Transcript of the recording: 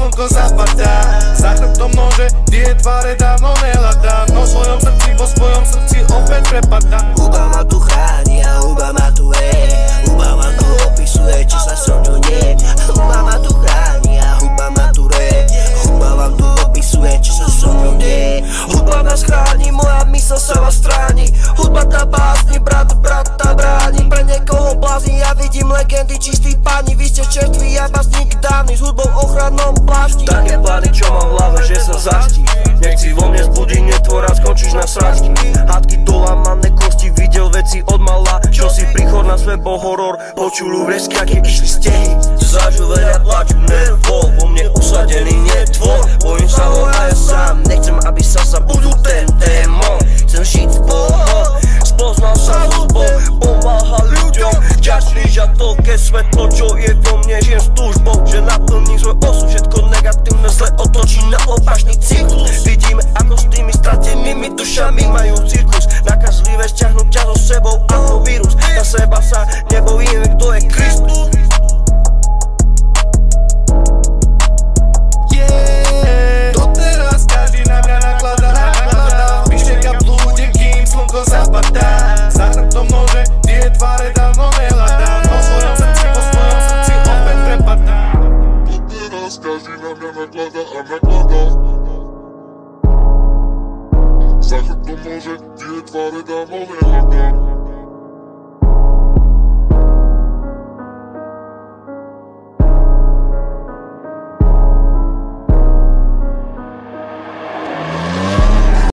slnko zapadá. Za chrbtom nože, tie tváre dávno nehľadám. No vo svojom srdci opäť prepadá. Huba ma tu chráni a huba ma tu huba ma tu opisuje, či sa so ňou nie. Huba ma tu chráni a huba ma tu huba vám tu opisuje, či sa so ňou nie. Hudba nás chráni, moja mysl sa vás stráni. Hudba tá básni, brata bráni. Pre niekoho blázni, ja vidím legendy čistých páni. Vy ste čertví, ja básnik dávny, s hudbou ochrannom plášti. Také plány, čo mám v hlave, že sa zastí. Nechci vo mne zbudí netvor a skončíš na sračky. Hádky dolamané kosti, videl veci od mala. Čo si prichor na svebo horor, počul vresky, aké išli stehy. Zažil veľa plaču, nervol, vo mne usadený netvor. Bojím sa ho a ja sám, nechcem, aby sa zabudol ten démon. Chcem žiť s Bohom, spoznal sa hudbou, pomáhal ľuďom. Ďačný za toľké svetlo, čo je vo mne, žijem s túžbou, že naplním svoj osud. Všetko negatívne zle otočí na opačný cyklus. Vidíme, ako s tými stratenými dušami majú cirkus. Nakazlivé stiahnuť ťa so sebou ako vírus. Na seba sa nebojíme, kto je Kristus. Doteraz každý na mňa nakladá. Myšlienka blúdi, kým slnko zapadá. Za chrbtom nože, tie tváre dávno nehľadám. Vo svojom srdci opäť prepadá. Doteraz každý na mňa nakladá a nakladá. Za chrbtom nože, tie tváre dávno nehľadám.